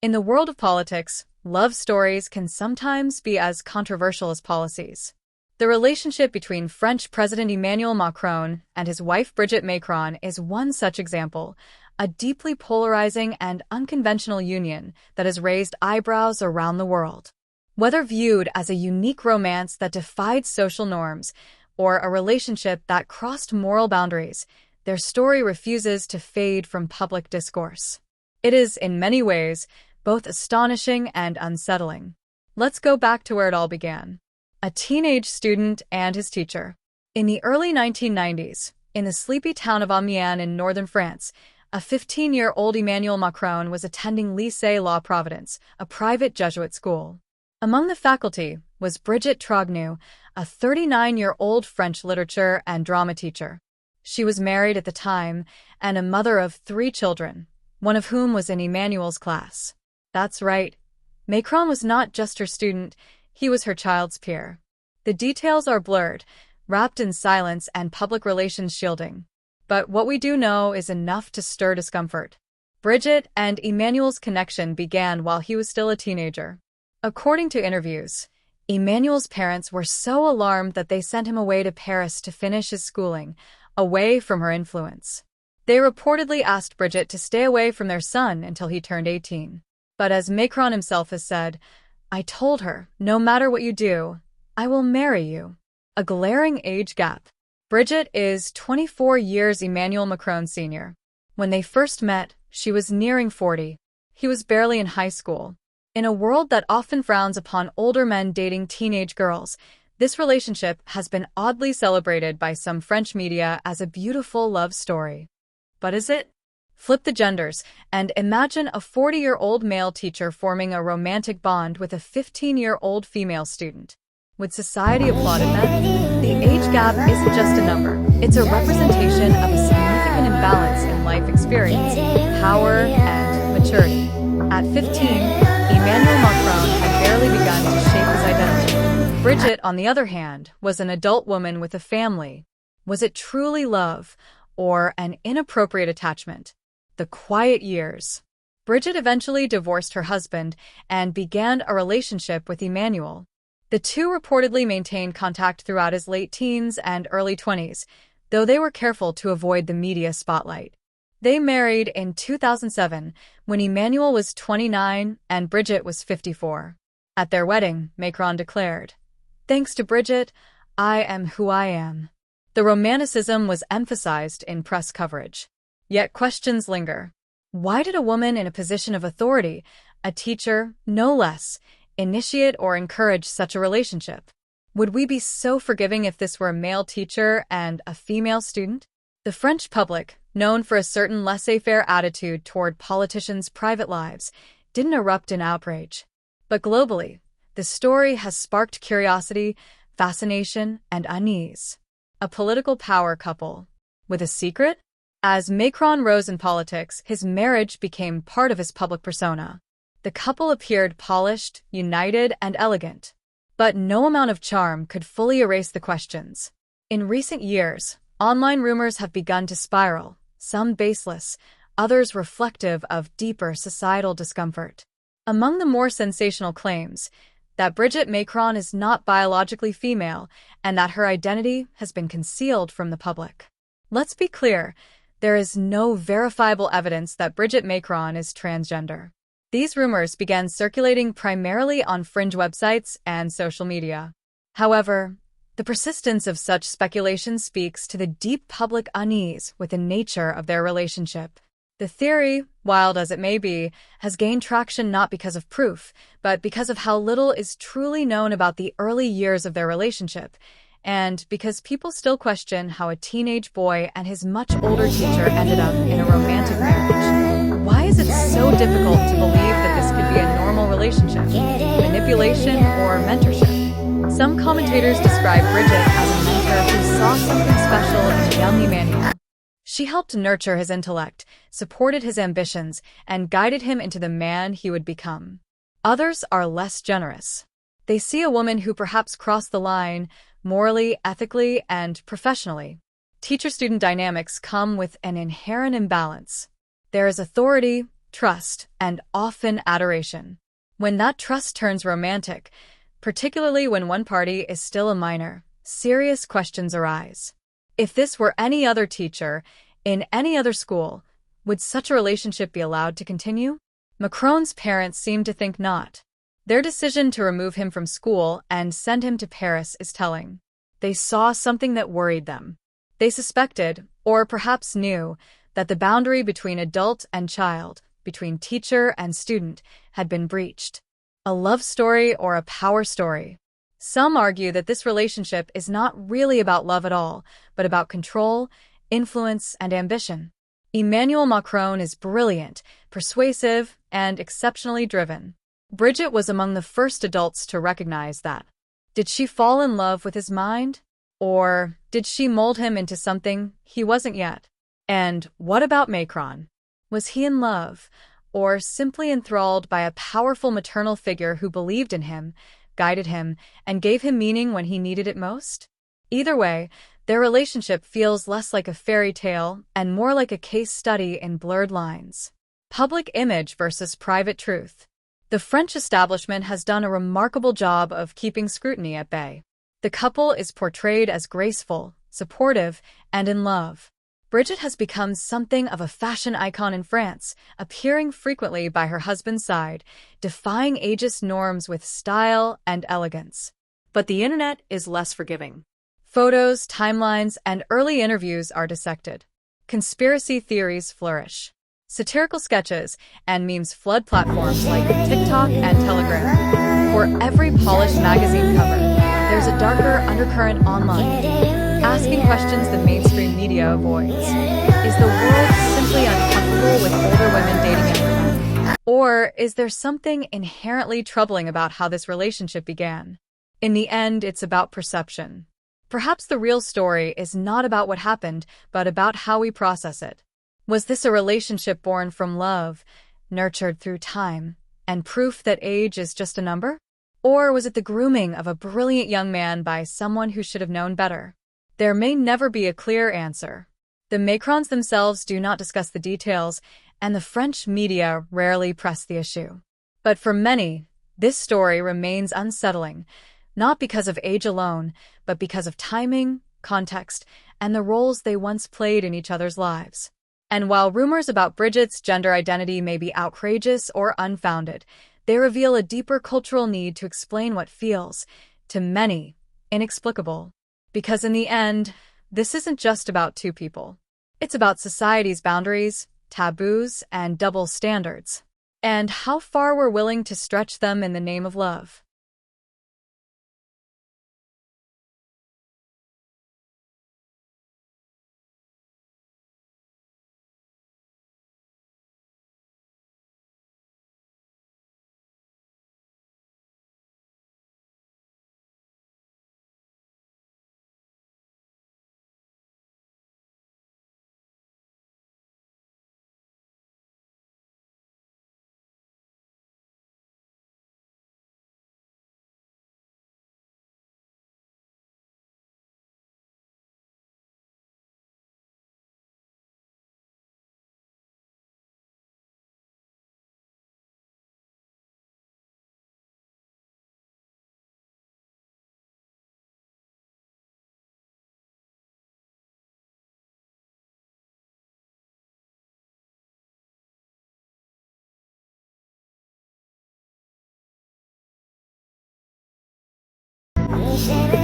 In the world of politics, love stories can sometimes be as controversial as policies. The relationship between French President Emmanuel Macron and his wife Brigitte Macron is one such example, a deeply polarizing and unconventional union that has raised eyebrows around the world. Whether viewed as a unique romance that defied social norms or a relationship that crossed moral boundaries, their story refuses to fade from public discourse. It is, in many ways, both astonishing and unsettling. Let's go back to where it all began. A teenage student and his teacher. In the early 1990s, in the sleepy town of Amiens in northern France, a 15-year-old Emmanuel Macron was attending Lycée La Providence, a private Jesuit school. Among the faculty was Brigitte Macron, a 39-year-old French literature and drama teacher. She was married at the time and a mother of 3 children, one of whom was in Emmanuel's class. That's right. Macron was not just her student, he was her child's peer. The details are blurred, wrapped in silence and public relations shielding. But what we do know is enough to stir discomfort. Brigitte and Emmanuel's connection began while he was still a teenager. According to interviews, Emmanuel's parents were so alarmed that they sent him away to Paris to finish his schooling, away from her influence. They reportedly asked Brigitte to stay away from their son until he turned 18. But as Macron himself has said, "I told her, no matter what you do, I will marry you." A glaring age gap. Brigitte is 24 years Emmanuel Macron's senior. When they first met, she was nearing 40. He was barely in high school. In a world that often frowns upon older men dating teenage girls, this relationship has been oddly celebrated by some French media as a beautiful love story. But is it? Flip the genders and imagine a 40-year-old male teacher forming a romantic bond with a 15-year-old female student. Would society applaud that? The age gap isn't just a number. It's a representation of a significant imbalance in life experience, power, and maturity. At 15, Emmanuel Macron had barely begun to shape his identity. Brigitte, on the other hand, was an adult woman with a family. Was it truly love or an inappropriate attachment? The quiet years. Brigitte eventually divorced her husband and began a relationship with Emmanuel. The two reportedly maintained contact throughout his late teens and early 20s, though they were careful to avoid the media spotlight. They married in 2007 when Emmanuel was 29 and Brigitte was 54. At their wedding, Macron declared, "Thanks to Brigitte, I am who I am." The romanticism was emphasized in press coverage. Yet questions linger. Why did a woman in a position of authority, a teacher, no less, initiate or encourage such a relationship? Would we be so forgiving if this were a male teacher and a female student? The French public, known for a certain laissez-faire attitude toward politicians' private lives, didn't erupt in outrage. But globally, the story has sparked curiosity, fascination, and unease. A political power couple. With a secret? As Macron rose in politics, his marriage became part of his public persona. The couple appeared polished, united, and elegant. But no amount of charm could fully erase the questions. In recent years, online rumors have begun to spiral, some baseless, others reflective of deeper societal discomfort. Among the more sensational claims, that Brigitte Macron is not biologically female and that her identity has been concealed from the public. Let's be clear, there is no verifiable evidence that Brigitte Macron is transgender. These rumors began circulating primarily on fringe websites and social media. However, the persistence of such speculation speaks to the deep public unease with the nature of their relationship. The theory, wild as it may be, has gained traction not because of proof, but because of how little is truly known about the early years of their relationship, and because people still question how a teenage boy and his much older teacher ended up in a romantic marriage. Why is it so difficult to believe that this could be a normal relationship, manipulation, or mentorship? Some commentators describe Brigitte as a mentor who saw something special in young Emmanuel. She helped nurture his intellect, supported his ambitions, and guided him into the man he would become. Others are less generous. They see a woman who perhaps crossed the line, morally, ethically, and professionally. Teacher-student dynamics come with an inherent imbalance. There is authority, trust, and often adoration. When that trust turns romantic, particularly when one party is still a minor, serious questions arise. If this were any other teacher, in any other school, would such a relationship be allowed to continue? Macron's parents seem to think not. Their decision to remove him from school and send him to Paris is telling. They saw something that worried them. They suspected, or perhaps knew, that the boundary between adult and child, between teacher and student, had been breached. A love story or a power story. Some argue that this relationship is not really about love at all, but about control, influence, and ambition. Emmanuel Macron is brilliant, persuasive, and exceptionally driven. Brigitte was among the first adults to recognize that. Did she fall in love with his mind? Or did she mold him into something he wasn't yet? And what about Macron? Was he in love, or simply enthralled by a powerful maternal figure who believed in him, guided him, and gave him meaning when he needed it most? Either way, their relationship feels less like a fairy tale and more like a case study in blurred lines. Public image versus private truth. The French establishment has done a remarkable job of keeping scrutiny at bay. The couple is portrayed as graceful, supportive, and in love. Brigitte has become something of a fashion icon in France, appearing frequently by her husband's side, defying ageist norms with style and elegance. But the internet is less forgiving. Photos, timelines, and early interviews are dissected. Conspiracy theories flourish. Satirical sketches and memes flood platforms like TikTok and Telegram. For every polished magazine cover, there's a darker undercurrent online, asking questions the mainstream media avoids. Is the world simply uncomfortable with older women dating younger men? Or is there something inherently troubling about how this relationship began? In the end, it's about perception. Perhaps the real story is not about what happened, but about how we process it. Was this a relationship born from love, nurtured through time, and proof that age is just a number? Or was it the grooming of a brilliant young man by someone who should have known better? There may never be a clear answer. The Macrons themselves do not discuss the details, and the French media rarely press the issue. But for many, this story remains unsettling, not because of age alone, but because of timing, context, and the roles they once played in each other's lives. And while rumors about Brigitte's gender identity may be outrageous or unfounded, they reveal a deeper cultural need to explain what feels, to many, inexplicable. Because in the end, this isn't just about two people. It's about society's boundaries, taboos, and double standards, and how far we're willing to stretch them in the name of love. You say